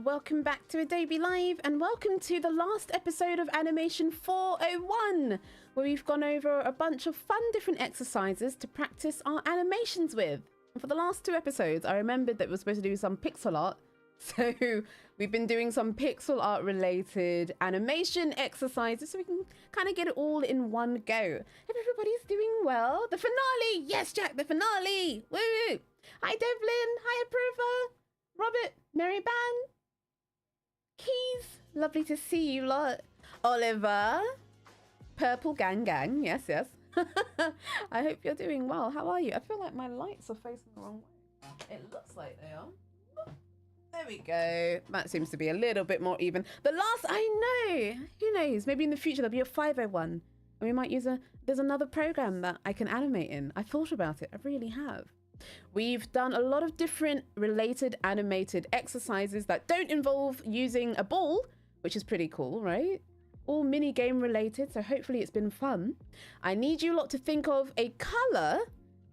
welcome back to Adobe Live and welcome to the last episode of Animation 401, where we've gone over a bunch of fun different exercises to practice our animations with. And for the last two episodes, I remembered that we were supposed to do some pixel art. So we've been doing some pixel art related animation exercises so we can kind of get it all in one go. If everybody's doing well, the finale! Yes, Jack, the finale! Woo! Hi, Devlin! Hi, Approver! Robert, Mary Ban, Keys, lovely to see you lot. Oliver, Purple Gang Gang, yes, yes. I hope you're doing well. How are you? I feel like my lights are facing the wrong way. It looks like they are. There we go. That seems to be a little bit more even. The last, I know. Who knows? Maybe in the future there'll be a 501. And we might use there's another program that I can animate in. I thought about it. I really have. We've done a lot of different related animated exercises that don't involve using a ball, which is pretty cool, right? All mini game related, so hopefully it's been fun. I need you lot to think of a color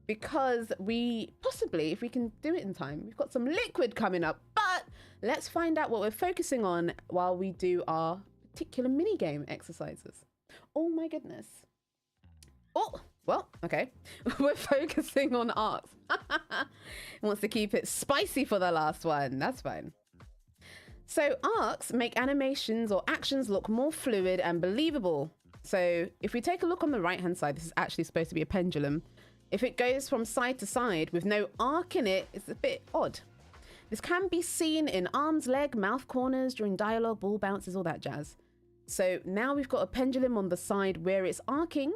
because we possibly, if we can do it in time, we've got some liquid coming up, but let's find out what we're focusing on while we do our particular mini game exercises. Oh my goodness. Oh, well, okay. We're focusing on arcs. Wants to keep it spicy for the last one. That's fine. So arcs make animations or actions look more fluid and believable. So if we take a look on the right-hand side, this is actually supposed to be a pendulum. If it goes from side to side with no arc in it, it's a bit odd. This can be seen in arms, leg, mouth corners, during dialogue, ball bounces, all that jazz. So now we've got a pendulum on the side where it's arcing.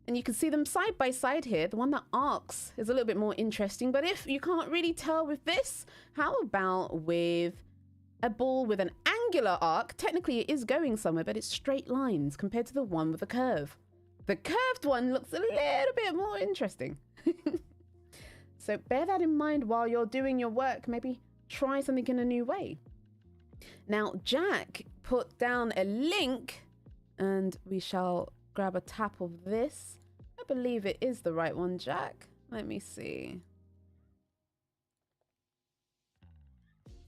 And you can see them side by side here. The one that arcs is a little bit more interesting. But if you can't really tell with this, how about with a ball with an angular arc? Technically, it is going somewhere, but it's straight lines compared to the one with a curve. The curved one looks a little bit more interesting. So bear that in mind while you're doing your work. Maybe try something in a new way. Now, Jack put down a link and we shall grab a tap of this. I believe it is the right one, Jack. Let me see.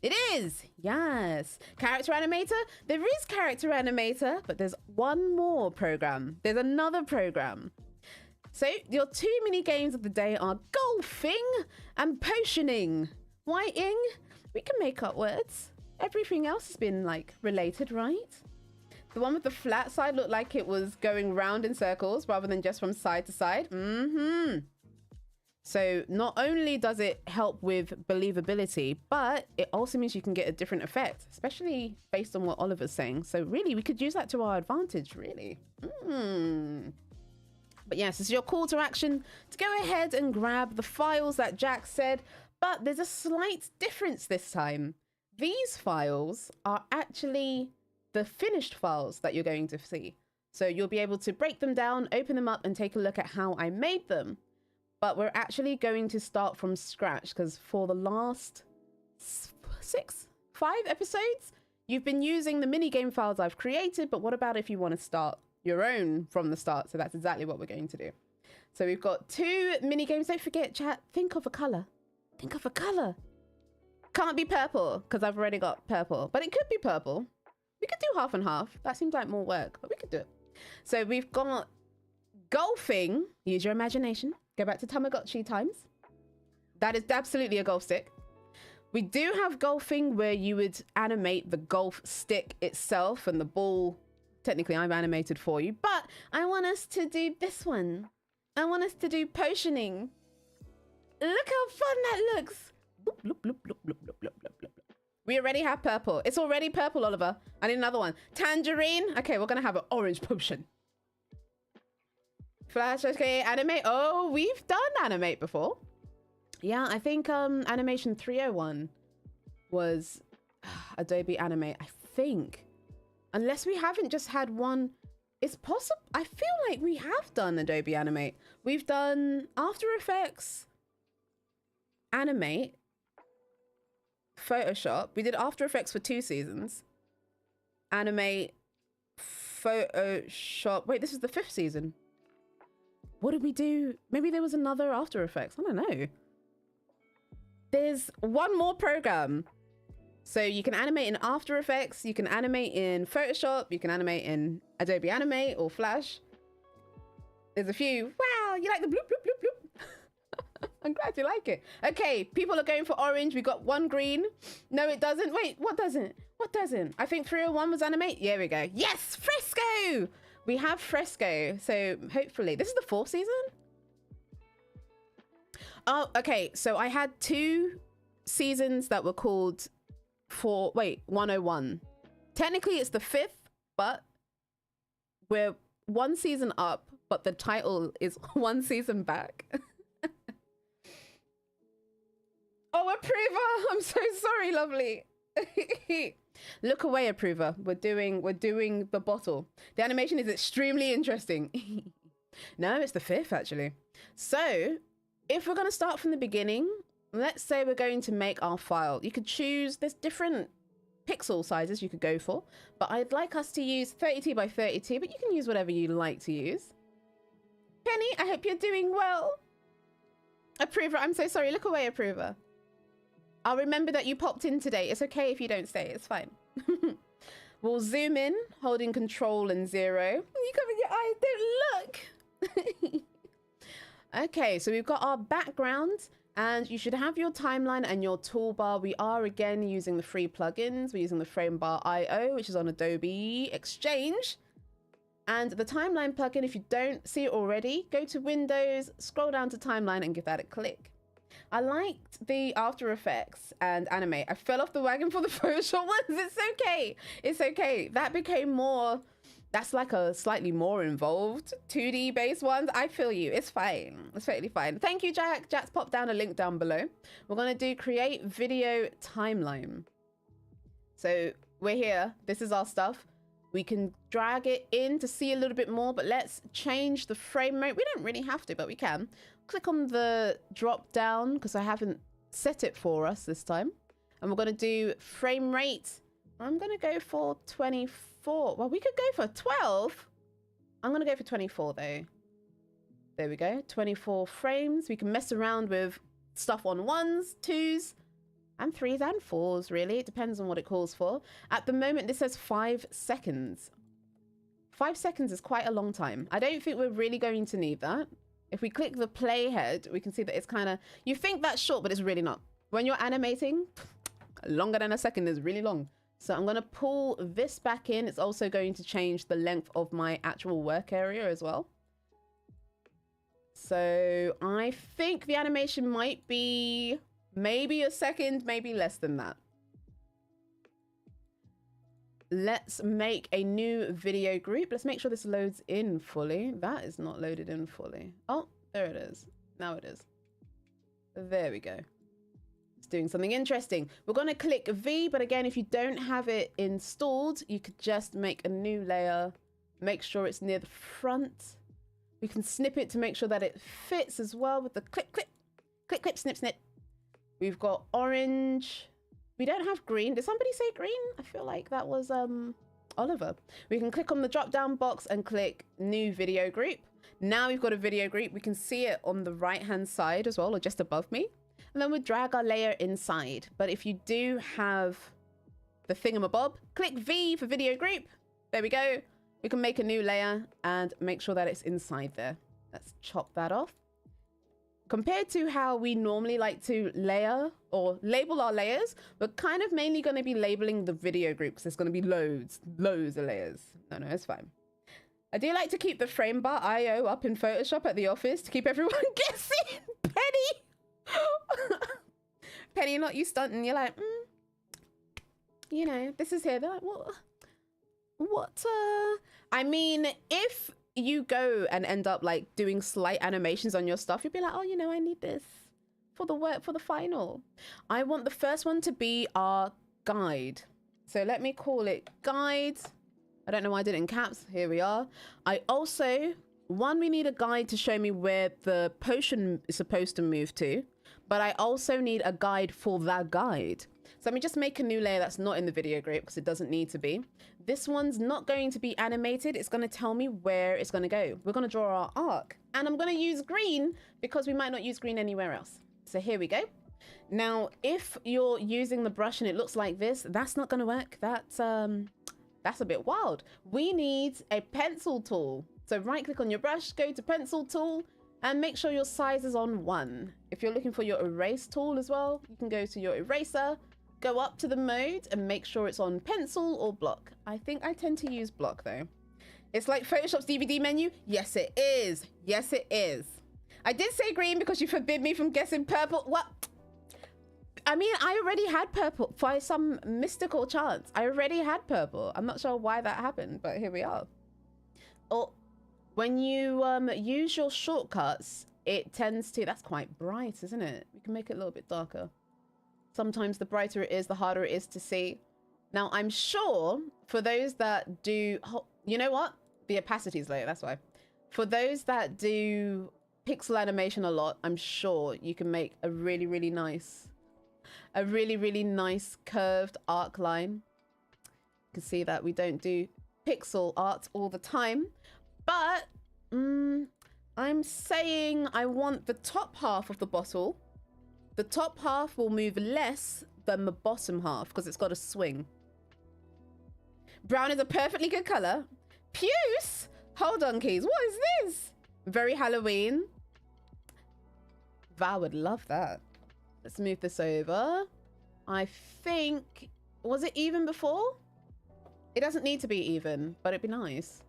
It is! Yes! Character Animator? There is Character Animator, but there's one more program. There's another program. So your two mini games of the day are golfing and potioning. Whiting? We can make up words. Everything else has been like related, right? The one with the flat side looked like it was going round in circles rather than just from side to side. So not only does it help with believability, but it also means you can get a different effect, especially based on what Oliver's saying. So really, we could use that to our advantage, really. But yes, this is your call to action to go ahead and grab the files that Jack said. But there's a slight difference this time. These files are actually the finished files that you're going to see. So you'll be able to break them down, open them up and take a look at how I made them. But we're actually going to start from scratch because for the last 5 episodes, you've been using the mini game files I've created. But what about if you want to start your own from the start? So that's exactly what we're going to do. So we've got 2 mini games. Don't forget, chat, think of a color. Think of a color. Can't be purple because I've already got purple, but it could be purple. We could do half and half. That seems like more work, but we could do it. So we've got golfing. Use your imagination. Go back to Tamagotchi times. That is absolutely a golf stick. We do have golfing where you would animate the golf stick itself and the ball. Technically, I've animated for you, but I want us to do this one. I want us to do potioning. Look how fun that looks. Bloop, bloop, bloop, bloop, bloop, bloop, bloop, bloop, bloop. We already have purple. It's already purple, Oliver. I need another one. Tangerine. Okay, we're going to have an orange potion. Flash, okay, animate. Oh, we've done animate before. Yeah, I think animation 301 was Adobe Animate, I think. Unless we haven't just had one. It's possible. I feel like we have done Adobe Animate. We've done After Effects, Animate, Photoshop. We did After Effects for 2 seasons. Animate, Photoshop. Wait, this is the 5th season. What did we do? Maybe there was another After Effects. I don't know. There's one more program So you can animate in After Effects, you can animate in Photoshop, you can animate in Adobe Animate or Flash. There's a few. Wow, you like the bloop, bloop, bloop, bloop. I'm glad you like it. Okay, people are going for orange. We got one green. No, it doesn't. Wait, what doesn't? What doesn't? I think 301 was animate. Here we go. Yes, Fresco. We have Fresco. So hopefully, this is the 4th season. Oh, okay. So I had 2 seasons that were called 101. Technically, it's the 5th, but we're 1 season up, but the title is 1 season back. Oh, Approver! I'm so sorry, lovely. Look away, Approver. We're doing the bottle. The animation is extremely interesting. No, it's the 5th actually. So if we're going to start from the beginning, let's say we're going to make our file. You could choose, there's different pixel sizes you could go for, but I'd like us to use 32 by 32, but you can use whatever you like to use. Penny, I hope you're doing well. Approver, I'm so sorry. Look away, Approver. I'll remember that you popped in today. It's okay if you don't stay. It's fine. We'll zoom in, holding control and 0. You cover your eyes. Don't look. Okay, so we've got our background, and you should have your timeline and your toolbar. We are again using the free plugins. We're using the Framebar IO, which is on Adobe Exchange. And the timeline plugin, if you don't see it already, go to Windows, scroll down to timeline and give that a click. I liked the After Effects and Animate. I fell off the wagon for the Photoshop ones. It's okay. It's okay. That became more, that's like a slightly more involved 2D based ones. I feel you. It's fine. It's totally fine. Thank you, Jack. Jack's popped down a link down below. We're going to do create video timeline. So we're here. This is our stuff. We can drag it in to see a little bit more, but let's change the frame rate. We don't really have to, but we can. Click on the drop down because I haven't set it for us this time. And we're going to do frame rate. I'm going to go for 24. Well, we could go for 12. I'm going to go for 24 though. There we go. 24 frames. We can mess around with stuff on 1s, 2s, and 3s and 4s, really. It depends on what it calls for. At the moment, this says 5 seconds. 5 seconds is quite a long time. I don't think we're really going to need that. If we click the playhead, we can see that it's kind of, you think that's short, but it's really not. When you're animating, longer than a second is really long. So I'm going to pull this back in. It's also going to change the length of my actual work area as well. So I think the animation might be maybe a second, maybe less than that. Let's make a new video group. Let's make sure this loads in fully. That is not loaded in fully. Oh, there it is. Now it is. There we go. It's doing something interesting. We're going to click V, but again, if you don't have it installed, you could just make a new layer. Make sure it's near the front. We can snip it to make sure that it fits as well with the clip, clip, clip, clip, snip, snip. We've got orange. We don't have green. Did somebody say green? I feel like that was Oliver. We can click on the drop down box and click new video group. Now we've got a video group. We can see it on the right hand side as well, or just above me. And then we drag our layer inside. But if you do have the thingamabob, click V for video group. There we go. We can make a new layer and make sure that it's inside there. Let's chop that off. Compared to how we normally like to layer or label our layers, we're kind of mainly going to be labeling the video groups. There's going to be loads of layers. No, it's fine. I do like to keep the Framebar IO up in Photoshop at the office to keep everyone guessing. Penny! Penny, not you stunting. You're like, you know, this is here. They're like, what? I mean, if you go and end up like doing slight animations on your stuff, you'll be like, oh, you know, I need this for the work for the final. I want the first one to be our guide. So let me call it guide. I don't know why I did it in caps. Here we are. I also, we need a guide to show me where the potion is supposed to move to, but I also need a guide for that guide. So let me just make a new layer that's not in the video group because it doesn't need to be. This one's not going to be animated. It's going to tell me where it's going to go. We're going to draw our arc, and I'm going to use green because we might not use green anywhere else. So here we go. Now, if you're using the brush and it looks like this, that's not going to work. That's a bit wild. We need a pencil tool. So right click on your brush, go to pencil tool, and make sure your size is on 1. If you're looking for your erase tool as well, you can go to your eraser, go up to the mode and make sure it's on pencil or block. I think I tend to use block though. It's like Photoshop's DVD menu. Yes, it is. Yes, it is. I did say green because you forbid me from guessing purple. What? I mean, I already had purple by some mystical chance. I already had purple. I'm not sure why that happened, but here we are. Oh, when you use your shortcuts, it tends to, that's quite bright, isn't it? We can make it a little bit darker. Sometimes the brighter it is, the harder it is to see. Now, I'm sure for those that do, you know what? The opacity is low, that's why. For those that do pixel animation a lot, I'm sure you can make a really, really nice curved arc line. You can see that we don't do pixel art all the time, but I'm saying I want the top half of the bottle. The top half will move less than the bottom half because it's got a swing. Brown is a perfectly good color. Puce? Hold on, keys. What is this? Very Halloween. Val would love that. Let's move this over. I think, was it even before? It doesn't need to be even, but it'd be nice.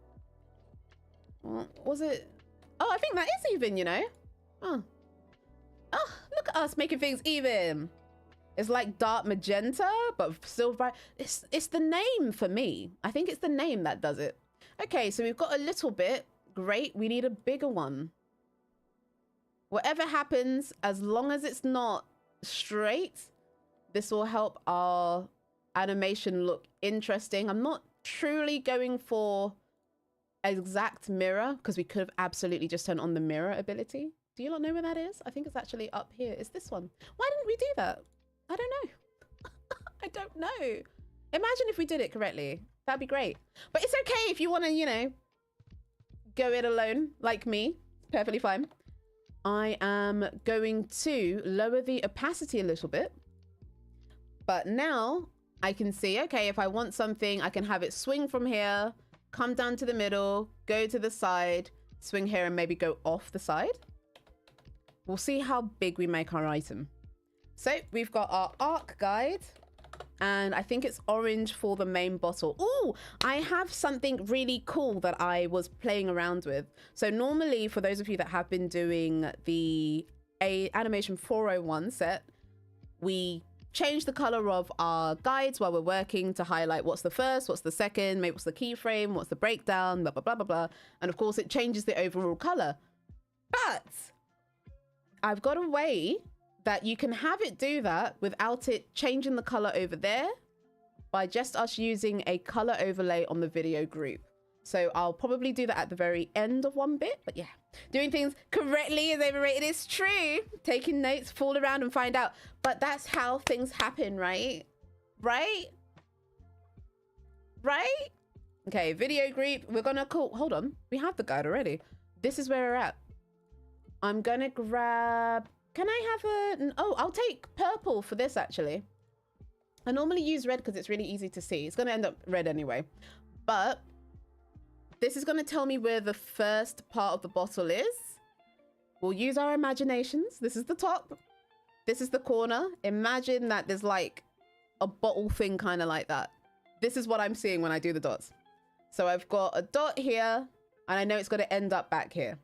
Was it? Oh, I think that is even, you know? Oh, look at us making things even. It's like dark magenta, but still bright. It's the name for me. I think it's the name that does it. Okay, so we've got a little bit. Great, we need a bigger one. Whatever happens, as long as it's not straight, this will help our animation look interesting. I'm not truly going for exact mirror because we could have absolutely just turned on the mirror ability. Do you not know where that is? I think it's actually up here. It's this one. Why didn't we do that? I don't know. I don't know. Imagine if we did it correctly. That'd be great. But it's okay if you want to, you know, go it alone like me. Perfectly fine. I am going to lower the opacity a little bit. But now I can see, okay, if I want something, I can have it swing from here, come down to the middle, go to the side, swing here and maybe go off the side. We'll see how big we make our item. So we've got our arc guide and I think it's orange for the main bottle. Oh, I have something really cool that I was playing around with. So normally for those of you that have been doing the Animation 401 set, we change the color of our guides while we're working to highlight what's the first, what's the second, maybe what's the keyframe, what's the breakdown, blah, blah, blah, blah, blah. And of course it changes the overall color. But I've got a way that you can have it do that without it changing the color over there by just us using a color overlay on the video group. So I'll probably do that at the very end of one bit, but yeah. Doing things correctly is overrated. It's true. Taking notes, fool around and find out. But that's how things happen, right? Right? Right? Okay, video group. We're gonna call, hold on. We have the guide already. This is where we're at. I'm gonna grab, can I have a, oh, I'll take purple for this actually. I normally use red because it's really easy to see. It's gonna end up red anyway. But this is gonna tell me where the first part of the bottle is. We'll use our imaginations. This is the top. This is the corner. Imagine that there's like a bottle thing kind of like that. This is what I'm seeing when I do the dots. So I've got a dot here and I know it's gonna end up back here.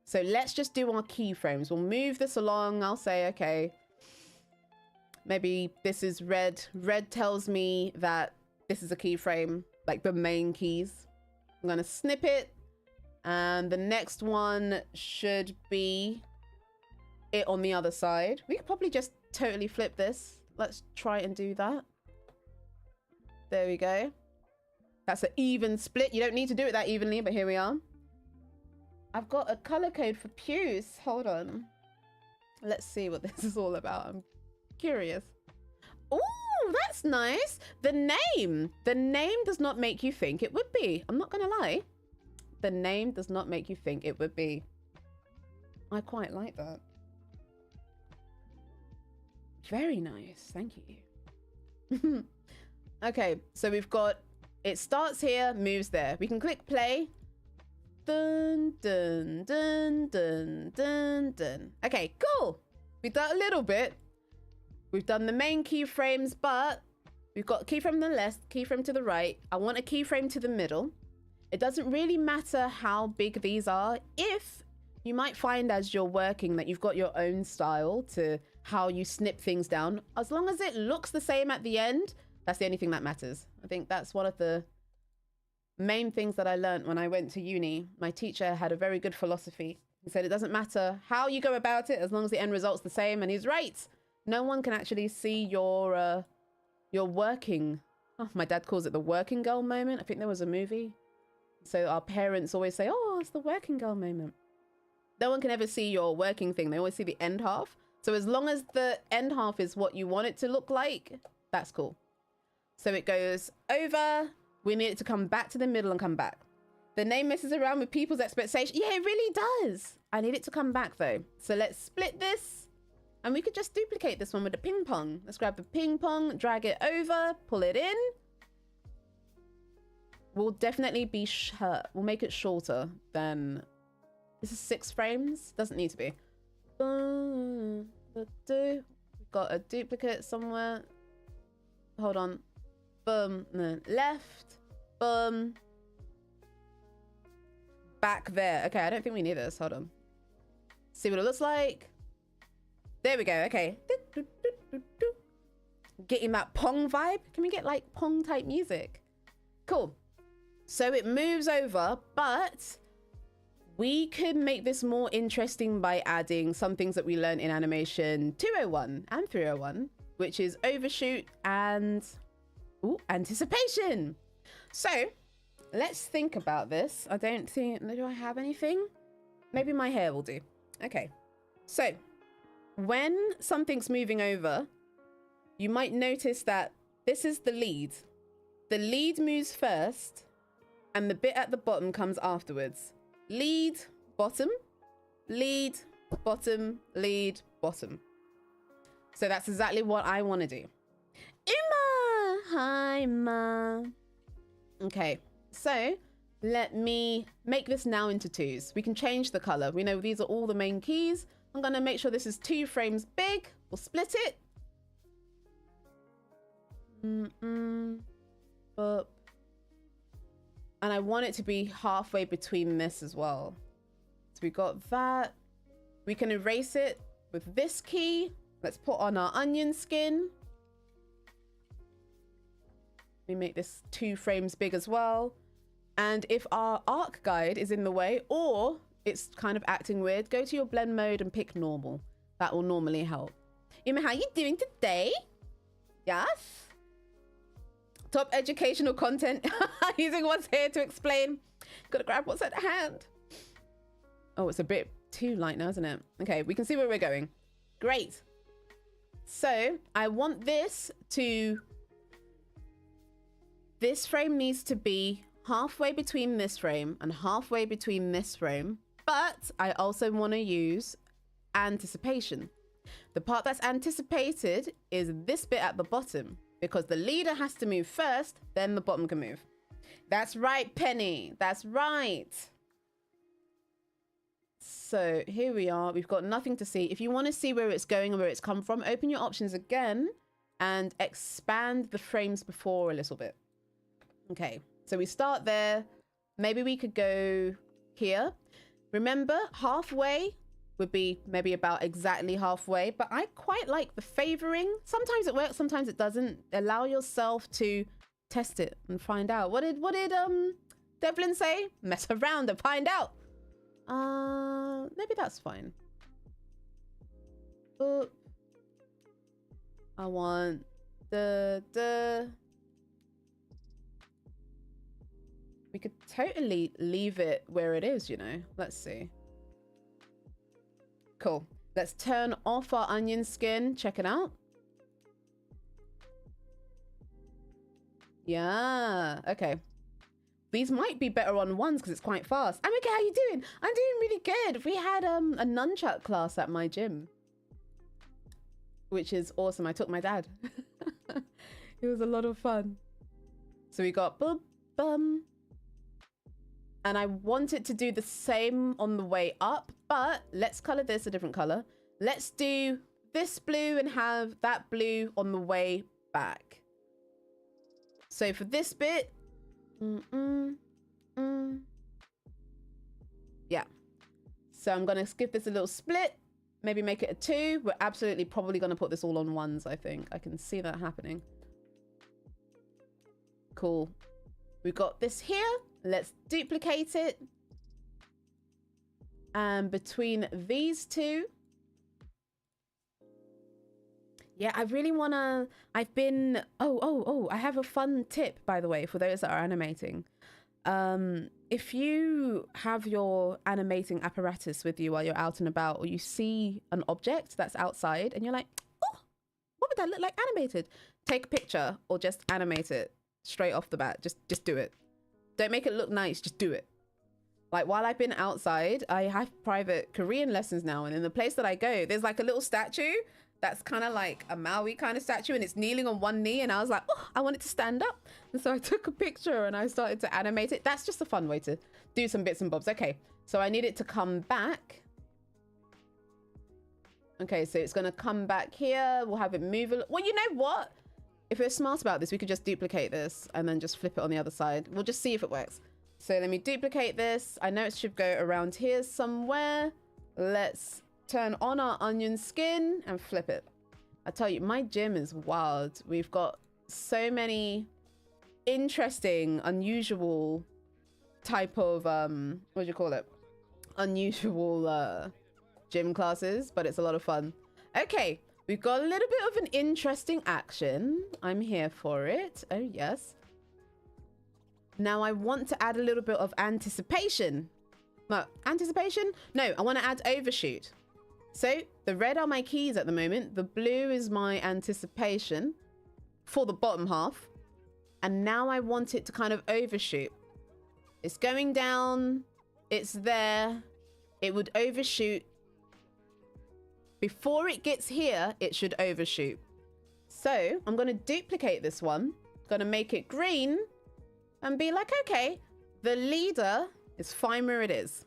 So let's just do our keyframes. We'll move this along. I'll say, okay, maybe this is red. Red tells me that this is a keyframe, like the main keys. I'm gonna snip it. And the next one should be it on the other side. We could probably just totally flip this. Let's try and do that. There we go. That's an even split. You don't need to do it that evenly, but here we are. I've got a color code for Puce. Hold on. Let's see what this is all about. I'm curious. Oh, that's nice. The name does not make you think it would be. I'm not gonna lie. The name does not make you think it would be. I quite like that. Very nice. Thank you. Okay, so we've got, it starts here, moves there. We can click play. Dun, dun, dun, dun, dun, dun. Okay, cool. We've done a little bit. We've done the main keyframes, but we've got keyframe to the left, keyframe to the right. I want a keyframe to the middle. It doesn't really matter how big these are. If you might find as you're working that you've got your own style to how you snip things down. As long as it looks the same at the end, that's the only thing that matters. I think that's one of the main things that I learned when I went to uni. My teacher had a very good philosophy. He said it doesn't matter how you go about it as long as the end result's the same. And he's right. No one can actually see your working. Oh, my dad calls it the working girl moment. I think there was a movie. So our parents always say, oh, it's the working girl moment. No one can ever see your working thing. They always see the end half. So as long as the end half is what you want it to look like, that's cool. So it goes over. We need it to come back to the middle and come back. The name messes around with people's expectations. Yeah, it really does. I need it to come back though. So let's split this. And we could just duplicate this one with the ping pong. Let's grab the ping pong, drag it over, pull it in. We'll definitely be we'll make it shorter than, this is 6 frames. Doesn't need to be. We've got a duplicate somewhere. Hold on. Boom. No, left. Boom. Back there. Okay, I don't think we need this. Hold on. See what it looks like. There we go. Okay. Getting that Pong vibe. Can we get like Pong type music? Cool. So it moves over, but we could make this more interesting by adding some things that we learned in animation 201 and 301, which is overshoot and anticipation. So let's think about this. I don't think, do I have anything? Maybe my hair will do. Okay. So when something's moving over, you might notice that this is the lead. The lead moves first and the bit at the bottom comes afterwards. Lead, bottom, lead, bottom, lead, bottom. So that's exactly what I want to do. Emma! Hi, Ma. Okay, so let me make this now into 2s. We can change the color. We know these are all the main keys. I'm going to make sure this is 2 frames big. We'll split it. Boop. And I want it to be halfway between this as well. So we got that. We can erase it with this key. Let's put on our onion skin. We make this 2 frames big as well. And if our arc guide is in the way or it's kind of acting weird, go to your blend mode and pick normal. That will normally help. Emma, how you doing today? Yes? Top educational content. Using what's here to explain. Gotta grab what's at hand. Oh, it's a bit too light now, isn't it? Okay, we can see where we're going. Great. So I want this frame needs to be halfway between this frame and halfway between this frame. But I also want to use anticipation. The part that's anticipated is this bit at the bottom, because the leader has to move first, then the bottom can move. That's right, Penny. That's right. So here we are. We've got nothing to see. If you want to see where it's going and where it's come from, open your options again and expand the frames before a little bit. Okay, so we start there. Maybe we could go here. Remember, halfway would be maybe about exactly halfway, but I quite like the favoring. Sometimes it works, sometimes it doesn't. Allow yourself to test it and find out. What did Devlin say? Mess around and find out. Maybe that's fine. Oop. I want we could totally leave it where it is, you know. Let's see. Cool. Let's turn off our onion skin. Check it out. Yeah. Okay. These might be better on 1s because it's quite fast. I'm okay. How you doing? I'm doing really good. We had a nunchuck class at my gym. which is awesome. I took my dad. It was a lot of fun. So we got boom, bum. And I want it to do the same on the way up, but let's color this a different color. Let's do this blue and have that blue on the way back. So for this bit, yeah. So I'm gonna give this a little split, maybe make it a 2. We're absolutely probably gonna put this all on 1s, I think. I can see that happening. Cool. We've got this here. Let's duplicate it. And between these two, yeah, I really wanna, I've been, I have a fun tip, by the way, for those that are animating. If you have your animating apparatus with you while you're out and about, or you see an object that's outside and you're like, oh, what would that look like animated? Take a picture or just animate it straight off the bat. Just do it. Don't make it look nice, just do it. Like while I've been outside, I have private Korean lessons now, and in the place that I go, there's like a little statue that's kind of like a Maui kind of statue, and it's kneeling on one knee, and I was like, oh, I want it to stand up. And so I took a picture and I started to animate it. That's just a fun way to do some bits and bobs. Okay, so I need it to come back. Okay, so it's gonna come back here. We'll have it move a well, you know what? If we're smart about this, we could just duplicate this and then just flip it on the other side. We'll just see if it works. So let me duplicate this. I know it should go around here somewhere. Let's turn on our onion skin and flip it. I tell you, my gym is wild. We've got so many interesting, unusual type of, what do you call it? Unusual gym classes, but it's a lot of fun. Okay. We've got a little bit of an interesting action. I'm here for it. Oh, yes. Now I want to add a little bit of anticipation. No, anticipation? No, I want to add overshoot. So the red are my keys at the moment. The blue is my anticipation for the bottom half. And now I want it to kind of overshoot. It's going down. It's there. It would overshoot. Before it gets here, it should overshoot. So I'm going to duplicate this one. Going to make it green and be like, okay, the leader is fine where it is.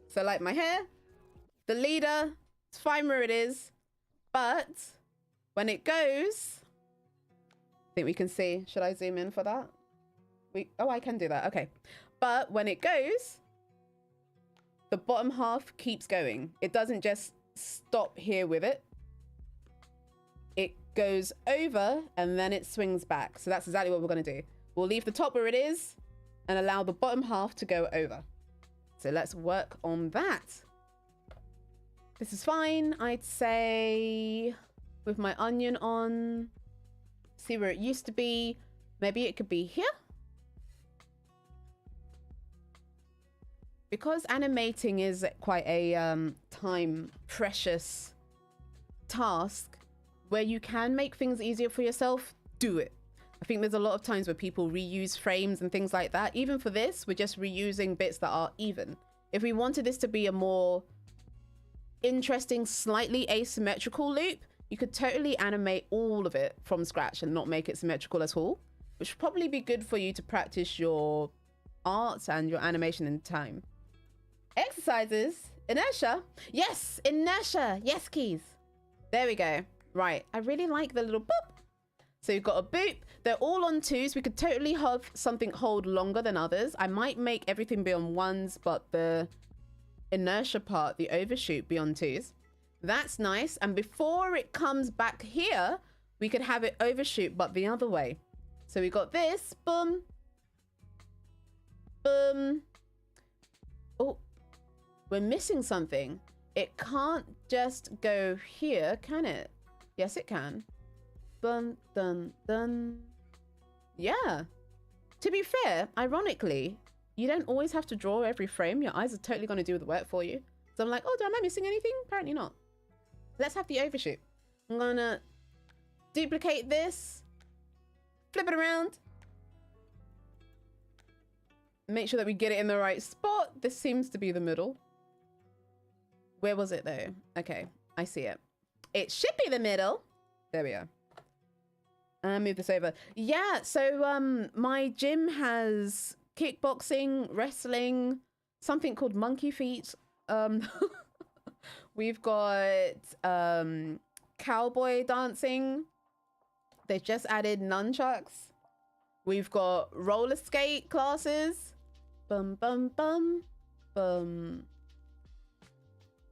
So like my hair, the leader, it's fine where it is. But when it goes, I think we can see, should I zoom in for that? Oh, I can do that. Okay. But when it goes, the bottom half keeps going. It doesn't just stop here with it. It goes over and then it swings back. So that's exactly what we're going to do. We'll leave the top where it is and allow the bottom half to go over. So let's work on that. This is fine. I'd say with my onion on, see where it used to be. Maybe it could be here. Because animating is quite a time precious task where you can make things easier for yourself, do it. I think there's a lot of times where people reuse frames and things like that. Even for this, we're just reusing bits that are even. If we wanted this to be a more interesting, slightly asymmetrical loop, you could totally animate all of it from scratch and not make it symmetrical at all, which would probably be good for you to practice your art and your animation in time. Exercises, inertia. Yes, inertia. Yes, keys. There we go. Right. I really like the little boop. So you've got a boop. They're all on 2s. We could totally have something hold longer than others. I might make everything be on 1s, but the inertia part, the overshoot, be on 2s. That's nice. And before it comes back here, we could have it overshoot, but the other way. So we got this. Boom. Boom. Oh. We're missing something. It can't just go here, can it? Yes, it can. Dun, dun, dun. Yeah. To be fair, ironically, you don't always have to draw every frame. Your eyes are totally going to do the work for you. So I'm like, oh, am I missing anything? Apparently not. Let's have the overshoot. I'm going to duplicate this. Flip it around. Make sure that we get it in the right spot. This seems to be the middle. Where was it though? Okay, I see it. It should be the middle. There we are. Move this over. Yeah, so my gym has kickboxing, wrestling, something called monkey feet. We've got cowboy dancing. They've just added nunchucks. We've got roller skate classes. Bum, bum, bum, bum.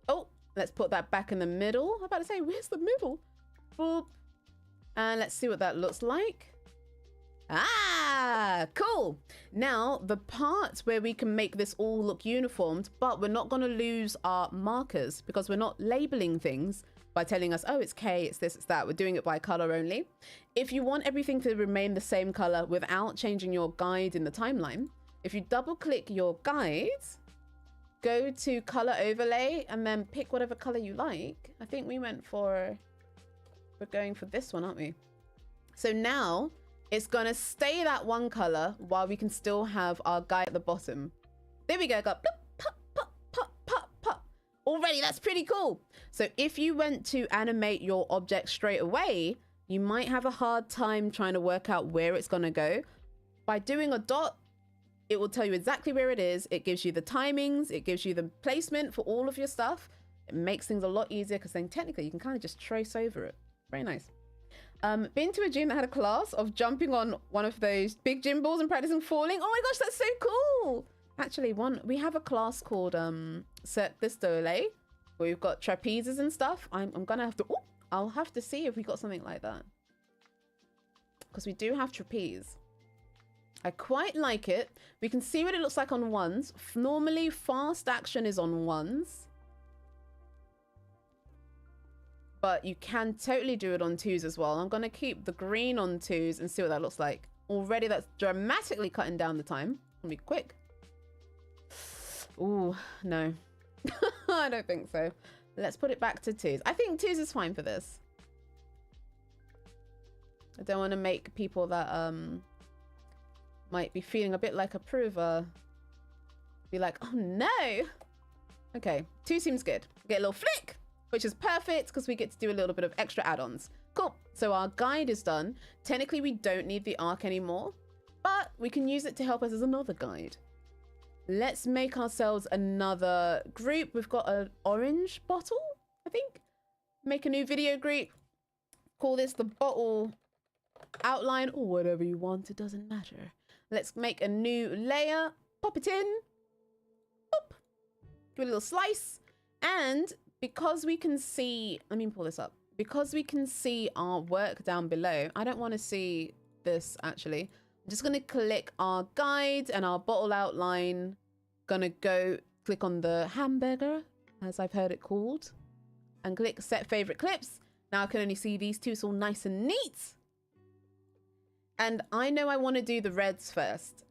Oh, let's put that back in the middle. I'm about to say, where's the middle? Boop. And let's see what that looks like. Ah, cool. Now, the part where we can make this all look uniformed, but we're not going to lose our markers because we're not labeling things by telling us, oh, it's K, it's this, it's that. We're doing it by color only. If you want everything to remain the same color without changing your guide in the timeline, if you double click your guide, go to color overlay and then pick whatever color you like. I think we're going for this one, aren't we? So now it's gonna stay that one color while we can still have our guy at the bottom. There we go, got bloop, pop, pop, pop, pop, pop. Already, that's pretty cool. So if you went to animate your object straight away, you might have a hard time trying to work out where it's gonna go. By doing a dot, it will tell you exactly where it is. It gives you the timings, it gives you the placement for all of your stuff. It makes things a lot easier because then technically you can kind of just trace over it. Very nice. Been to a gym that had a class of jumping on one of those big gym balls and practicing falling. Oh my gosh, that's so cool. Actually, we have a class called Cirque du Soleil where we've got trapezes and stuff. I'm gonna have to, I'll have to see if we got something like that. Because we do have trapeze. I quite like it. We can see what it looks like on ones. Normally, fast action is on ones. But you can totally do it on twos as well. I'm going to keep the green on twos and see what that looks like. Already, that's dramatically cutting down the time. It'll be quick. Ooh, no. I don't think so. Let's put it back to twos. I think twos is fine for this. I don't want to make people that might be feeling a bit like a prover be like, oh no. Okay, two seems good. Get a little flick, which is perfect because we get to do a little bit of extra add-ons. Cool. So our guide is done. Technically, we don't need the arc anymore, but we can use it to help us as another guide. Let's make ourselves another group. We've got an orange bottle, I think. Make a new video group. Call this the bottle outline or whatever you want. It doesn't matter. Let's make a new layer. Pop it in. Boop. Give it a little slice. And because we can see, let me pull this up. Because we can see our work down below, I don't want to see this actually. I'm just going to click our guide and our bottle outline. Gonna go click on the hamburger, as I've heard it called, and click set favorite clips. Now I can only see these two, so all nice and neat. And I know I want to do the reds first.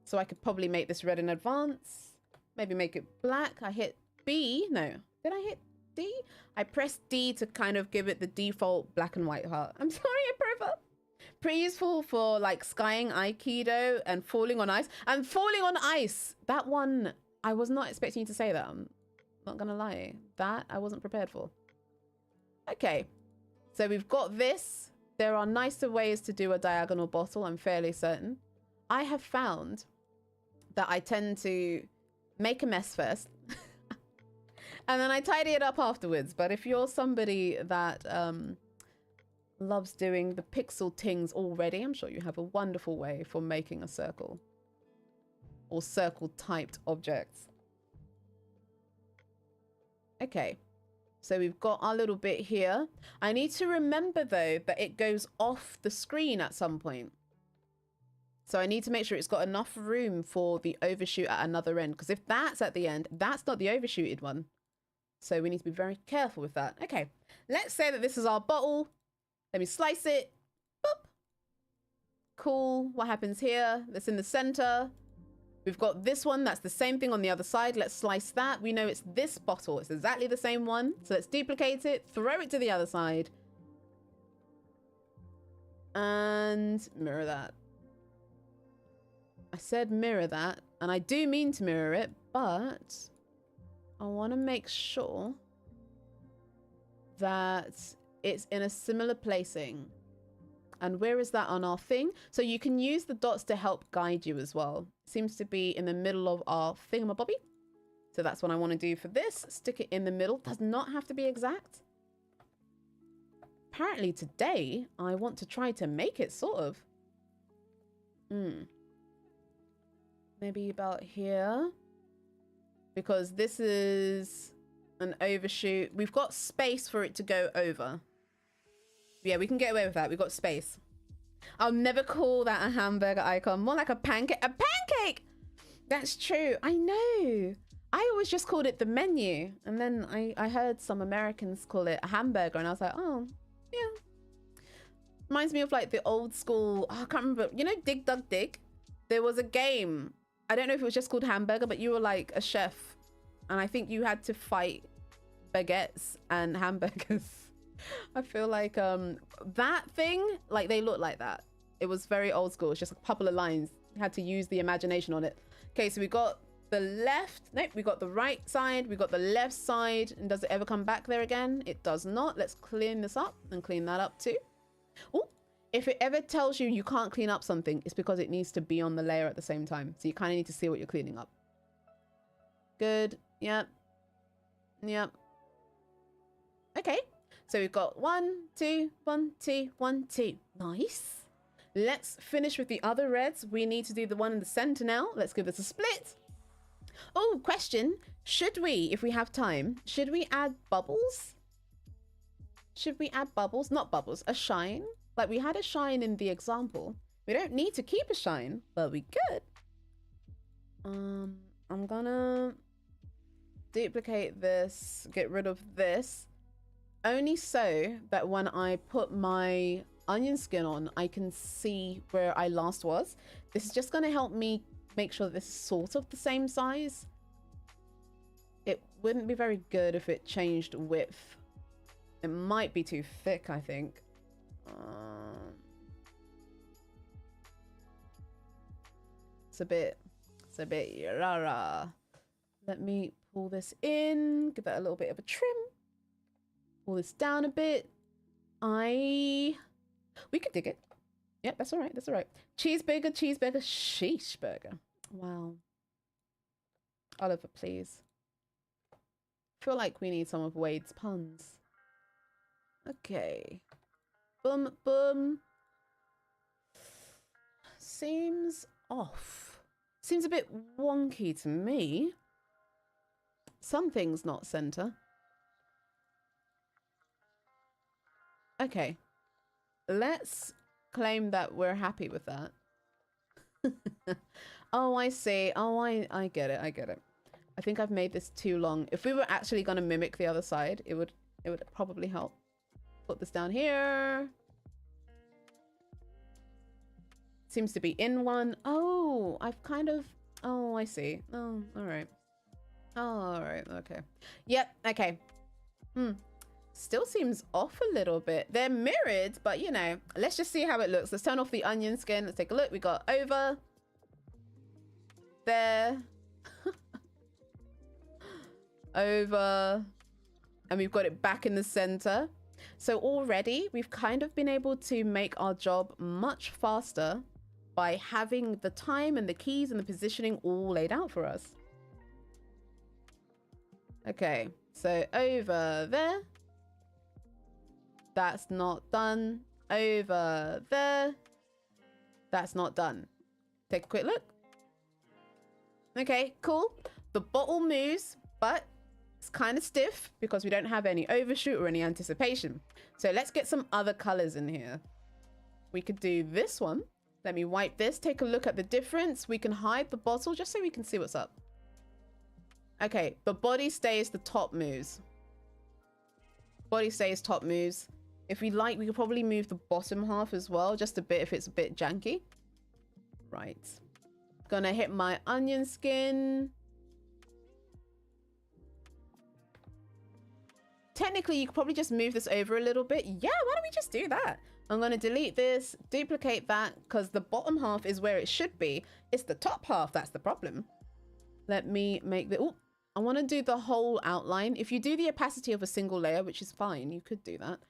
So I could probably make this red in advance. Maybe make it black. I hit B. No. Did I hit D? I pressed D to kind of give it the default black and white heart. I'm sorry, Approva. Pretty useful for like skying Aikido and falling on ice. And falling on ice. That one, I was not expecting you to say that. I'm not going to lie. That I wasn't prepared for. Okay. So we've got this. There are nicer ways to do a diagonal bottle, I'm fairly certain. I have found that I tend to make a mess first and then I tidy it up afterwards. But if you're somebody that loves doing the pixel tings already, I'm sure you have a wonderful way for making a circle or circle typed objects. Okay, so we've got our little bit here. I need to remember though that it goes off the screen at some point. So I need to make sure it's got enough room for the overshoot at another end. Because if that's at the end, that's not the overshooted one. So we need to be very careful with that. Okay, let's say that this is our bottle. Let me slice it. Boop. Cool. What happens here? That's in the center. We've got this one. That's the same thing on the other side. Let's slice that. We know it's this bottle. It's exactly the same one. So let's duplicate it. Throw it to the other side. And mirror that. I said mirror that, and I do mean to mirror it, but I want to make sure that it's in a similar placing. And where is that on our thing? So you can use the dots to help guide you as well. Seems to be in the middle of our thingamabobby. So that's what I want to do for this. Stick it in the middle. Does not have to be exact. Apparently today, I want to try to make it sort of. Maybe about here. Because this is an overshoot. We've got space for it to go over. Yeah, we can get away with that. We've got space. I'll never call that a hamburger icon. More like a pancake. A pancake! That's true. I know. I always just called it the menu. And then I heard some Americans call it a hamburger. And I was like, oh, yeah. Reminds me of like the old school. Oh, I can't remember. You know, Dig Dug Dig? There was a game. I don't know if it was just called hamburger, but you were like a chef. And I think you had to fight baguettes and hamburgers. I feel like that thing, like they look like that. It was very old school. It's just a couple of lines. You had to use the imagination on it. Okay, so we got the left. Nope, we got the right side. We got the left side. And does it ever come back there again? It does not. Let's clean this up and clean that up too. Oh, if it ever tells you you can't clean up something, it's because it needs to be on the layer at the same time. So you kind of need to see what you're cleaning up. Good. Yep. Yep. Okay. So we've got 1, 2, 1, 2, 1, 2. Nice. Let's finish with the other reds. We need to do the one in the center now. Let's give this a split. Oh, question. Should we, if we have time, should we add bubbles? Should we add bubbles? Not bubbles, a shine. Like we had a shine in the example. We don't need to keep a shine, but we could. I'm gonna duplicate this, get rid of this. Only so that when I put my onion skin on, I can see where I last was. This is just going to help me make sure that this is sort of the same size. It wouldn't be very good if it changed width. It might be too thick, I think. It's a bit rah. Let me pull this in, give that a little bit of a trim. Pull this down a bit. We could dig it. Yep, that's all right. That's all right. Cheeseburger, sheesh burger. Wow. Oliver, please. I feel like we need some of Wade's puns. Okay. Boom, boom. Seems off. Seems a bit wonky to me. Something's not center. Okay, let's claim that we're happy with that. Oh, I see. Oh, I get it. I get it. I think I've made this too long. If we were actually going to mimic the other side, it would probably help. Put this down here. Seems to be in one. Oh, I've kind of... Oh, I see. Oh, all right. Oh, all right. Okay. Yep. Okay. Still seems off a little bit. They're mirrored, but you know, let's just see how it looks. Let's turn off the onion skin. Let's take a look. We got over there, over, and we've got it back in the center. So already we've kind of been able to make our job much faster by having the time and the keys and the positioning all laid out for us. Okay, so over there. That's not done. Over there. That's not done. Take a quick look. Okay, cool. The bottle moves, but it's kind of stiff because we don't have any overshoot or any anticipation. So let's get some other colors in here. We could do this one. Let me wipe this. Take a look at the difference. We can hide the bottle just so we can see what's up. Okay, the body stays, the top moves. Body stays, top moves. If we like, we could probably move the bottom half as well, just a bit if it's a bit janky. Right. Gonna hit my onion skin. Technically, you could probably just move this over a little bit. Yeah, why don't we just do that? I'm gonna delete this, duplicate that, because the bottom half is where it should be. It's the top half that's the problem. Let me make the... Oh, I want to do the whole outline. If you do the opacity of a single layer, which is fine, you could do that.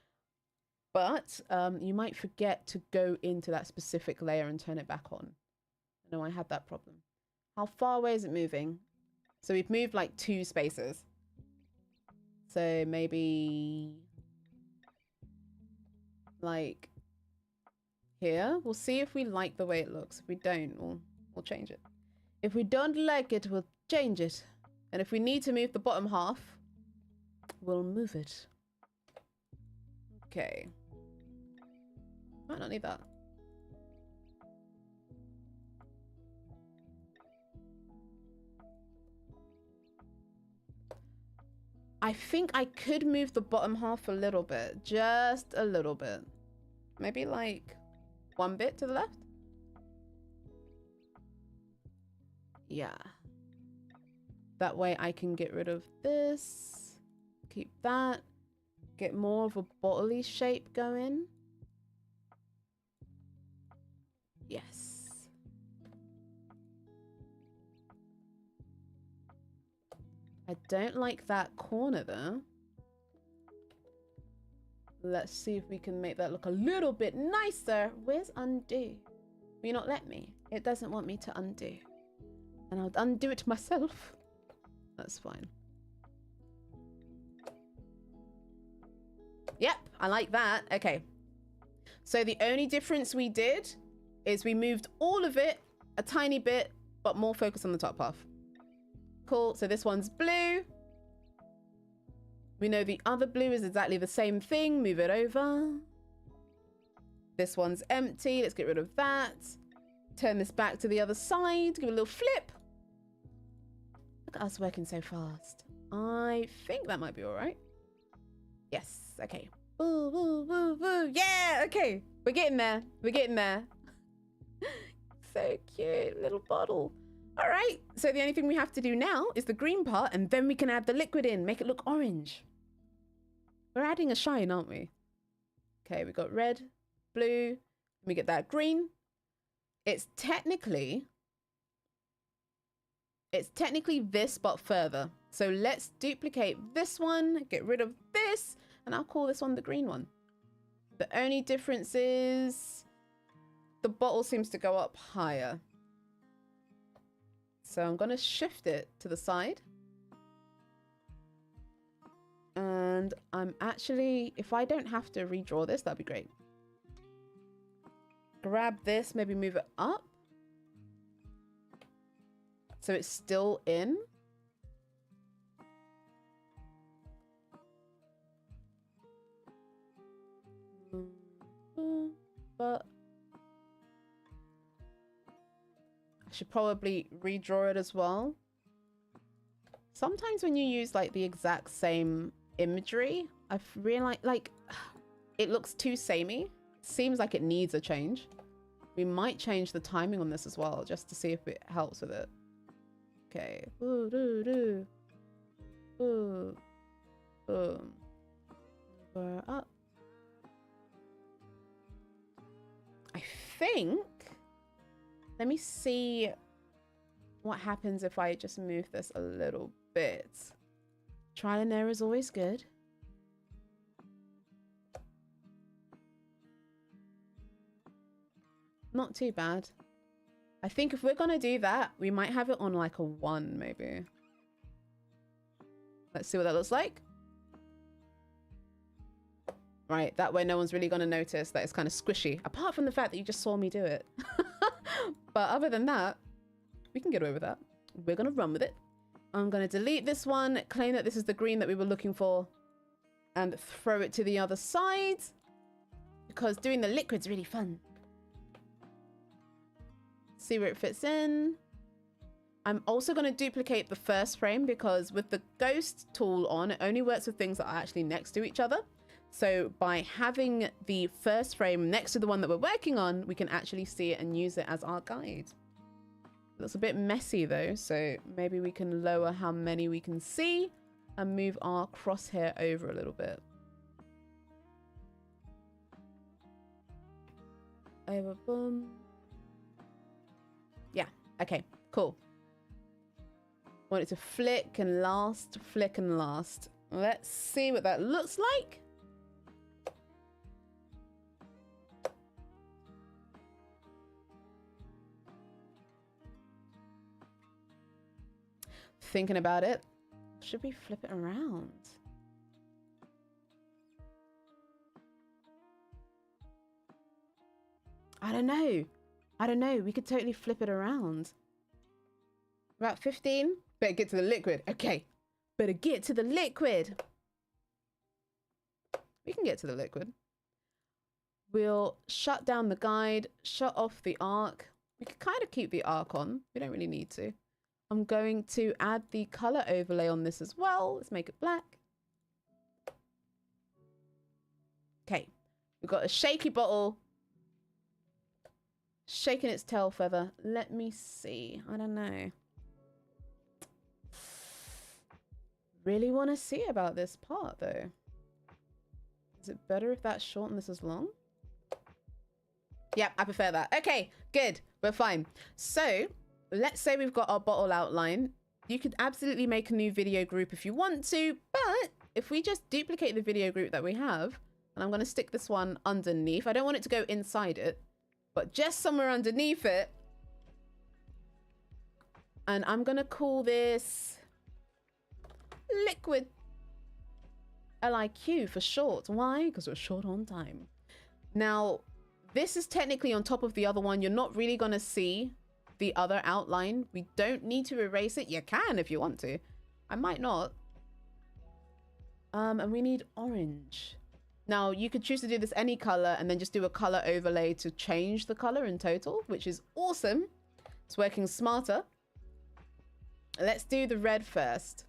But you might forget to go into that specific layer and turn it back on. I know I had that problem. How far away is it moving? So we've moved like 2 spaces. So maybe like here. We'll see if we like the way it looks. If we don't, we'll change it. If we don't like it, we'll change it. And if we need to move the bottom half, we'll move it. Okay. Might not need that. I think I could move the bottom half a little bit. Just a little bit. Maybe like 1 bit to the left. Yeah. That way I can get rid of this. Keep that. Get more of a bottle-y shape going. Yes. I don't like that corner though. Let's see if we can make that look a little bit nicer. Where's undo? Will you not let me? It doesn't want me to undo. And I'll undo it myself. That's fine. Yep, I like that. Okay. So the only difference we did is we moved all of it a tiny bit, but more focus on the top half. Cool. So this one's blue. We know the other blue is exactly the same thing. Move it over. This one's empty. Let's get rid of that. Turn this back to the other side. Give it a little flip. Look at us working so fast. I think that might be all right. Yes. Okay. Woo, woo, woo, woo. Yeah. Okay. We're getting there. We're getting there. So cute. Little bottle. All right. So the only thing we have to do now is the green part, and then we can add the liquid in. Make it look orange. We're adding a shine, aren't we? Okay. We got red, blue. We get that green. It's technically this, but further. So let's duplicate this one, get rid of this, and I'll call this one the green one. The only difference is the bottle seems to go up higher. So I'm going to shift it to the side. And I'm actually, if I don't have to redraw this, that'd be great. Grab this, maybe move it up. So it's still in. But I should probably redraw it as well. Sometimes when you use like the exact same imagery, I've realized like it looks too samey. Seems like it needs a change. We might change the timing on this as well, just to see if it helps with it. Okay. Ooh, doo, doo. Ooh. Boom. We're up. I think. Let me see what happens if I just move this a little bit. Trial and error is always good. Not too bad. I think if we're going to do that, we might have it on like a 1 maybe. Let's see what that looks like. Right, that way no one's really going to notice that it's kind of squishy. Apart from the fact that you just saw me do it. But other than that, we can get away with that. We're going to run with it. I'm going to delete this one, claim that this is the green that we were looking for, and throw it to the other side. Because doing the liquid's really fun. See where it fits in. I'm also going to duplicate the first frame because with the ghost tool on, it only works with things that are actually next to each other. So by having the first frame next to the one that we're working on, we can actually see it and use it as our guide. It looks a bit messy though, so maybe we can lower how many we can see and move our crosshair over a little bit. Over, boom. Yeah, okay, cool. Want it to flick and last, flick and last. Let's see what that looks like. Thinking about it. Should we flip it around? I don't know. I don't know. We could totally flip it around. About 15. Better get to the liquid. Okay. Better get to the liquid. We can get to the liquid. We'll shut down the guide, shut off the arc. We could kind of keep the arc on. We don't really need to. I'm going to add the color overlay on this as well. Let's make it black. Okay. We've got a shaky bottle. Shaking its tail feather. Let me see. I don't know. Really want to see about this part though. Is it better if that's short and this is long? Yep, I prefer that. Okay, good. We're fine. So let's say we've got our bottle outline. You could absolutely make a new video group if you want to, but if we just duplicate the video group that we have, and I'm going to stick this one underneath. I don't want it to go inside it, but just somewhere underneath it. And I'm going to call this liquid. LIQ for short. Why? Because we're short on time. Now, this is technically on top of the other one. You're not really going to see the other outline. We don't need to erase it. You can if you want to. I might not. And we need orange. Now, you could choose to do this any color and then just do a color overlay to change the color in total, which is awesome. It's working smarter. Let's do the red first.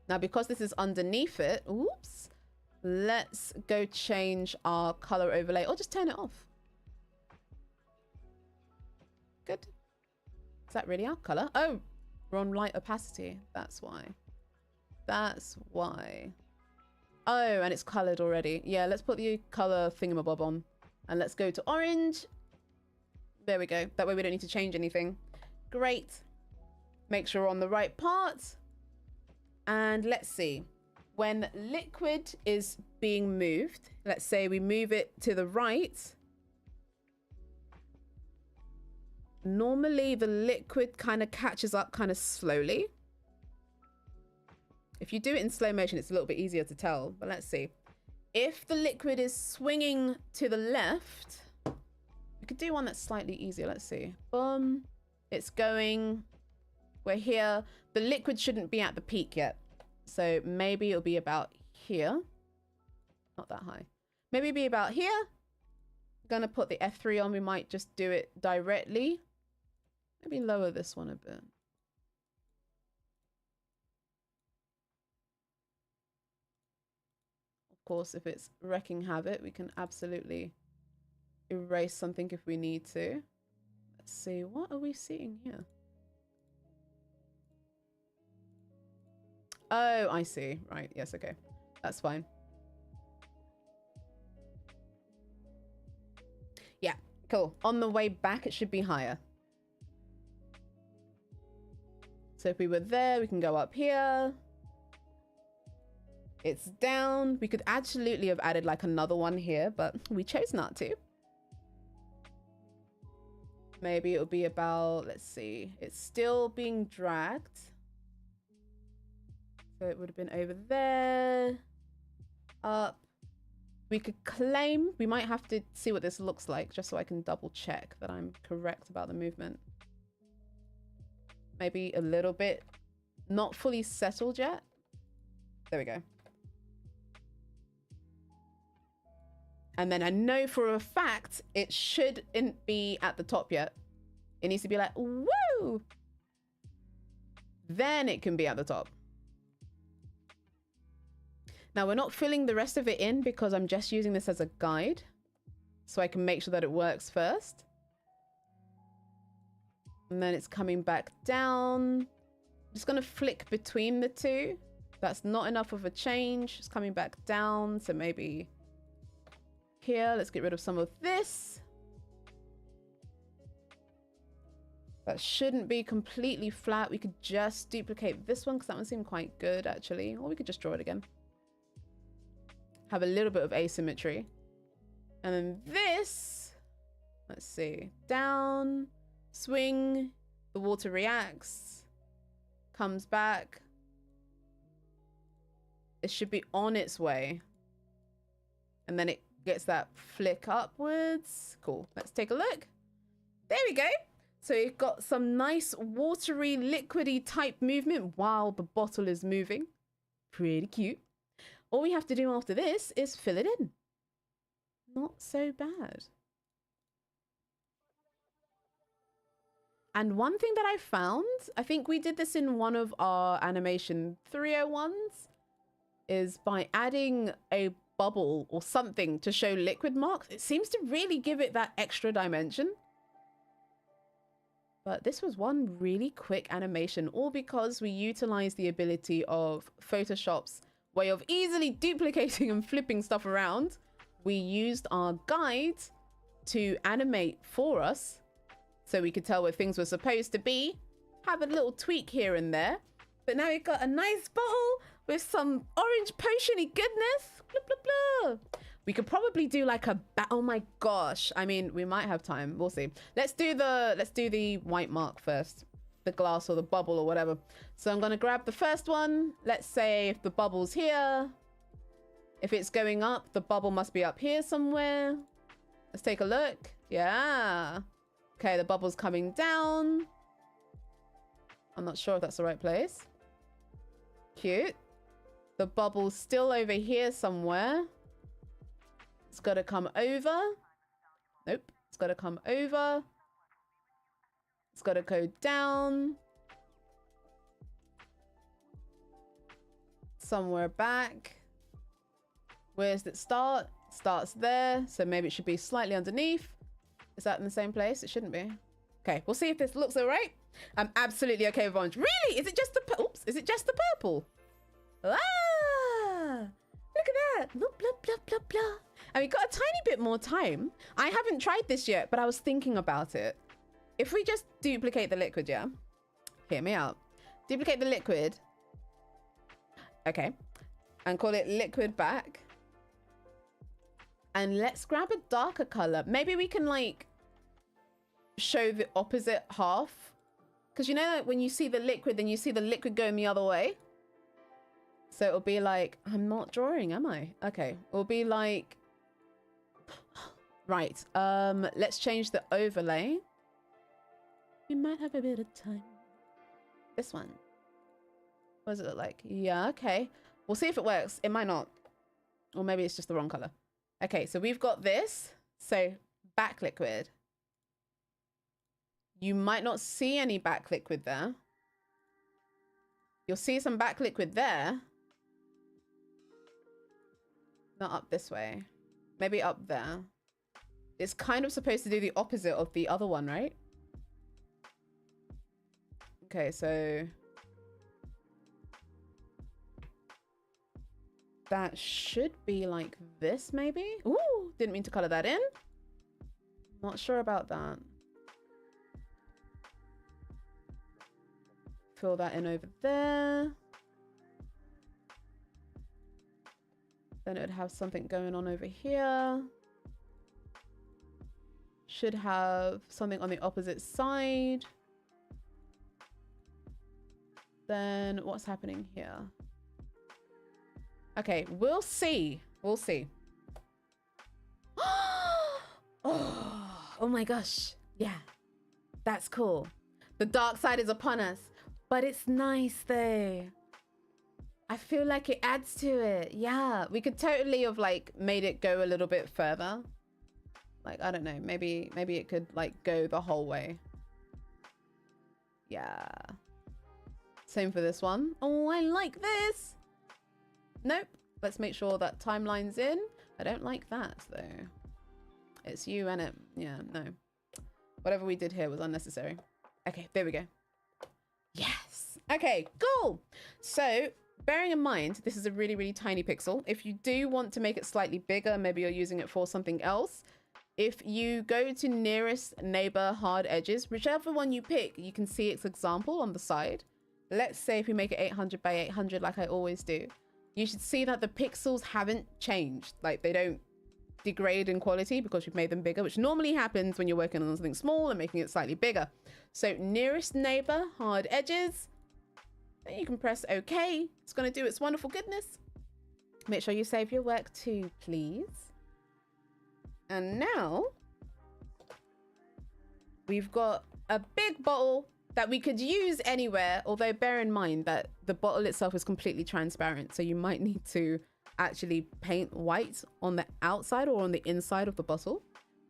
Now, because this is underneath it, oops, let's go change our color overlay or just turn it off. Good. Is that really our color? Oh, we're on light opacity. That's why. That's why. Oh, and it's colored already. Yeah, let's put the color thingamabob on and let's go to orange. There we go. That way we don't need to change anything. Great. Make sure we're on the right part. And let's see, when liquid is being moved, let's say we move it to the right. Normally the liquid kind of catches up kind of slowly. If you do it in slow motion, it's a little bit easier to tell, but let's see. If the liquid is swinging to the left, we could do one that's slightly easier. Let's see. Boom. It's going. We're here. The liquid shouldn't be at the peak yet. So maybe it'll be about here. Not that high. Maybe it'll be about here. I'm gonna put the F3 on. We might just do it directly. Maybe lower this one a bit. Of course, if it's wrecking havoc, we can absolutely erase something if we need to. Let's see, what are we seeing here? Oh, I see. Right. Yes. Okay. That's fine. Yeah. Cool. On the way back, it should be higher. So if we were there, we can go up here. It's down. We could absolutely have added like another one here, but we chose not to. Maybe it'll be about, let's see. It's still being dragged. So it would have been over there, up. We could claim, we might have to see what this looks like just so I can double check that I'm correct about the movement. Maybe a little bit, not fully settled yet. There we go. And then I know for a fact it shouldn't be at the top yet. It needs to be like, woo! Then it can be at the top. Now, we're not filling the rest of it in because I'm just using this as a guide. So I can make sure that it works first. And then it's coming back down. I'm just going to flick between the two. That's not enough of a change. It's coming back down. So maybe here, let's get rid of some of this. That shouldn't be completely flat. We could just duplicate this one because that one seemed quite good actually. Or we could just draw it again. Have a little bit of asymmetry. And then this, let's see, down, swing, the water reacts, comes back. It should be on its way. And then it gets that flick upwards. Cool, let's take a look. There we go. So you've got some nice watery, liquidy type movement while the bottle is moving. Pretty cute. All we have to do after this is fill it in. Not so bad. And one thing that I found, I think we did this in one of our animation 301s, is by adding a bubble or something to show liquid marks, it seems to really give it that extra dimension. But this was one really quick animation, all because we utilized the ability of Photoshop's way of easily duplicating and flipping stuff around. We used our guide to animate for us so we could tell where things were supposed to be, have a little tweak here and there. But now we've got a nice bottle with some orange potion-y goodness. Blah, blah, blah. We could probably do like a oh my gosh. I mean, we might have time. We'll see. Let's do the white mark first. The glass or the bubble or whatever. So I'm going to grab the first one. Let's say if the bubble's here. If it's going up, the bubble must be up here somewhere. Let's take a look. Yeah. Okay, the bubble's coming down. I'm not sure if that's the right place. Cute. The bubble's still over here somewhere. It's got to come over. Nope. It's got to come over. It's got to go down. Somewhere back. Where's it start? It starts there. So maybe it should be slightly underneath. Is that in the same place? It shouldn't be. Okay, we'll see if this looks all right. I'm absolutely okay with orange. Really? Is it just the oops? Is it just the purple? Ah! Look at that. Blah, blah, blah, blah, blah. And we got a tiny bit more time. I haven't tried this yet, but I was thinking about it. If we just duplicate the liquid, yeah? Hear me out. Duplicate the liquid. Okay. And call it liquid back. And let's grab a darker color. Maybe we can like show the opposite half. Because you know like when you see the liquid, then you see the liquid going the other way. So it'll be like, I'm not drawing, am I? Okay. It'll be like, right. Let's change the overlay. We might have a bit of time. This one. What does it look like? Yeah, okay. We'll see if it works. It might not. Or maybe it's just the wrong color. Okay, so we've got this. So back liquid. You might not see any back liquid there. You'll see some back liquid there. Not up this way. Maybe up there. It's kind of supposed to do the opposite of the other one, right? Okay, so that should be like this, maybe? Ooh, didn't mean to color that in. Not sure about that. Fill that in over there. Then it would have something going on over here. Should have something on the opposite side. Then what's happening here? Okay, we'll see. We'll see. Oh my gosh. Yeah, that's cool. The dark side is upon us, but it's nice though. I feel like it adds to it. Yeah, we could totally have like made it go a little bit further. Like, I don't know, maybe it could like go the whole way. Yeah. Same for this one. Oh, I like this. Nope. Let's make sure that timeline's in. I don't like that though. It's you and it. Yeah, no. Whatever we did here was unnecessary. Okay, there we go. Yes. Okay, cool. So bearing in mind, this is a really, really tiny pixel. If you do want to make it slightly bigger, maybe you're using it for something else, If you go to nearest neighbor hard edges, whichever one you pick, you can see its example on the side. Let's say if we make it 800 by 800 like I always do, you should see that the pixels haven't changed. Like they don't degrade in quality because we've made them bigger, which normally happens when you're working on something small and making it slightly bigger. So nearest neighbor hard edges, then you can press OK. It's going to do its wonderful goodness. Make sure you save your work too, please. And now we've got a big bottle that we could use anywhere, although bear in mind that the bottle itself is completely transparent. So you might need to actually paint white on the outside or on the inside of the bottle.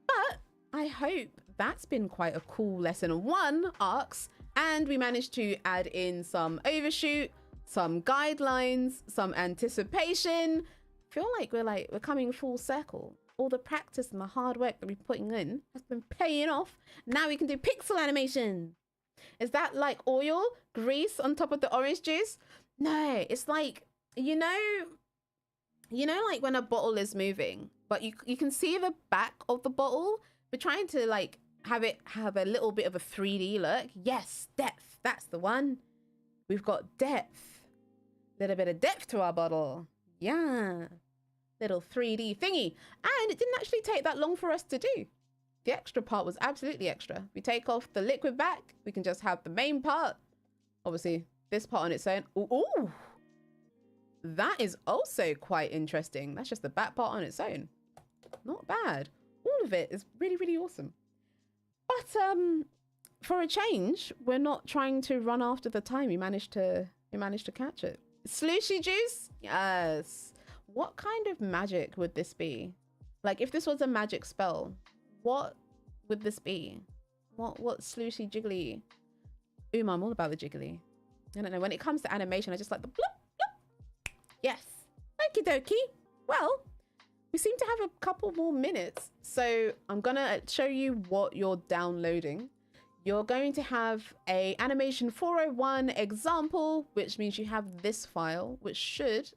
But I hope that's been quite a cool lesson one arcs, and we managed to add in some overshoot, some guidelines, some anticipation. I feel like we're coming full circle. All the practice and the hard work that we're putting in has been paying off. Now we can do pixel animation. Is that like oil, grease on top of the orange juice? No, it's like, you know, like when a bottle is moving, but you can see the back of the bottle. We're trying to like have it have a little bit of a 3D look. Yes, depth, that's the one. We've got depth, little bit of depth to our bottle. Yeah. Little 3D thingy. And it didn't actually take that long for us to do. The extra part was absolutely extra. We take off the liquid back, we can just have the main part. Obviously, this part on its own. Ooh, that is also quite interesting. That's just the back part on its own. Not bad. All of it is really, really awesome. But for a change, we're not trying to run after the time. You managed to catch it. Slushy juice? Yes. What kind of magic would this be? Like if this was a magic spell, what would this be? What slushy jiggly? I'm all about the jiggly. I don't know. When it comes to animation, I just like the bloop, bloop. Yes. Okie dokie. Well, we seem to have a couple more minutes. So I'm gonna show you what you're downloading. You're going to have a animation 401 example, which means you have this file, which should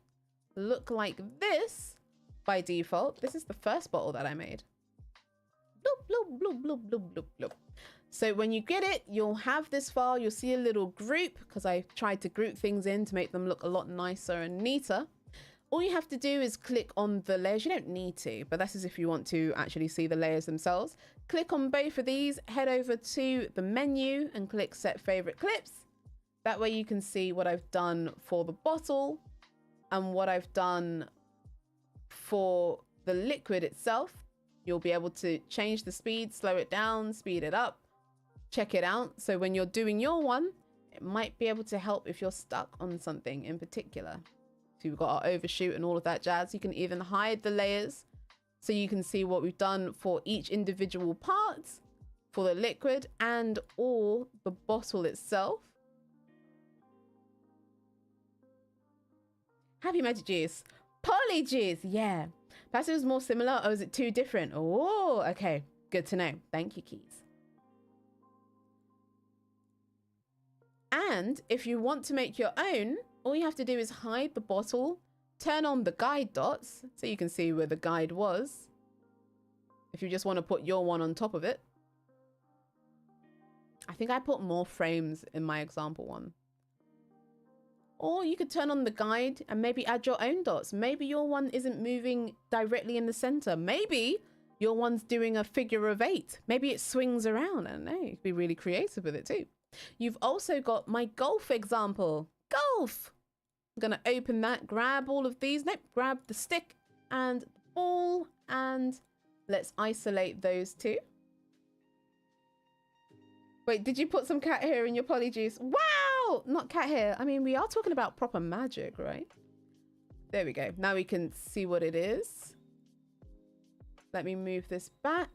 look like this by default. This is the first bottle that I made. Bloop, bloop, bloop, bloop, bloop, bloop, bloop. So when you get it, you'll have this file. You'll see a little group because I tried to group things in to make them look a lot nicer and neater. All you have to do is click on the layers. You don't need to, but that's as if you want to actually see the layers themselves. Click on both of these, head over to the menu and click set favorite clips. That way you can see what I've done for the bottle and what I've done for the liquid itself. You'll be able to change the speed, slow it down, speed it up, check it out. So when you're doing your one, it might be able to help if you're stuck on something in particular. So we've got our overshoot and all of that jazz. You can even hide the layers so you can see what we've done for each individual part, for the liquid and or the bottle itself. Happy magic juice. Poly juice. Yeah. Perhaps it was more similar or is it too different? Oh, okay. Good to know. Thank you, Keys. And if you want to make your own, all you have to do is hide the bottle, turn on the guide dots so you can see where the guide was. If you just want to put your one on top of it. I think I put more frames in my example one. Or you could turn on the guide and maybe add your own dots. Maybe your one isn't moving directly in the center. Maybe your one's doing a figure of 8. Maybe it swings around. I don't know. You could be really creative with it too. You've also got my golf example. Golf. I'm going to open that, grab all of these. Nope, grab the stick and the ball. And let's isolate those two. Wait, did you put some cat hair in your polyjuice? Wow! Not cat hair. I mean, we are talking about proper magic, right? There we go. Now we can see what it is. Let me move this back.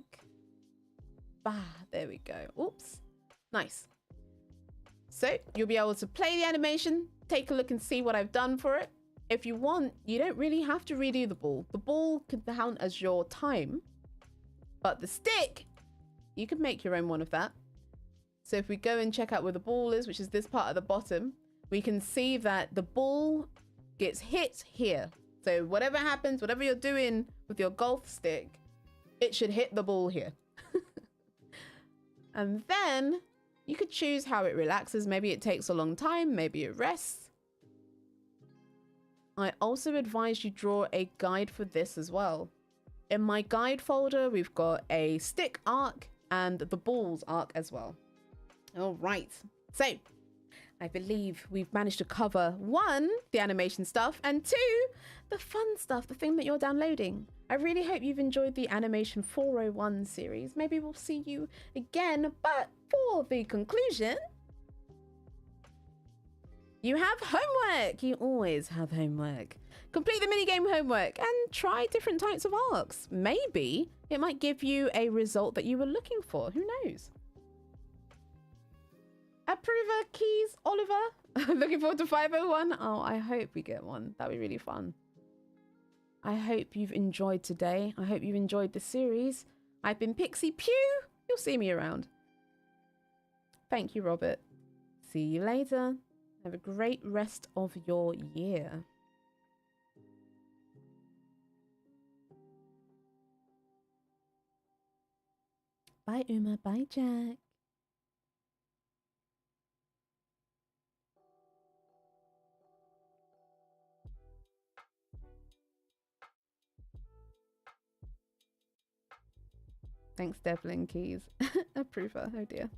Bah, there we go. Oops. Nice. So you'll be able to play the animation, take a look and see what I've done for it. If you want, you don't really have to redo the ball. The ball can count as your time, but the stick, you can make your own one of that. So if we go and check out where the ball is, which is this part at the bottom, we can see that the ball gets hit here. So whatever happens, whatever you're doing with your golf stick, it should hit the ball here. And then you could choose how it relaxes. Maybe it takes a long time, maybe it rests. I also advise you draw a guide for this as well. In my guide folder, we've got a stick arc and the balls arc as well. All right, so I believe we've managed to cover 1, the animation stuff, and 2, the fun stuff, the thing that you're downloading. I really hope you've enjoyed the Animation 401 series. Maybe we'll see you again, but for the conclusion, you have homework. You always have homework. Complete the minigame homework and try different types of arcs. Maybe it might give you a result that you were looking for. Who knows? Approver keys, Oliver. Looking forward to 501. Oh, I hope we get one. That'd be really fun. I hope you've enjoyed today. I hope you've enjoyed the series. I've been pixipui. You'll see me around. Thank you, Robert. See you later. Have a great rest of your year. Bye, Uma. Bye, Jack. Thanks, Devlin Keys. Approver. Oh dear.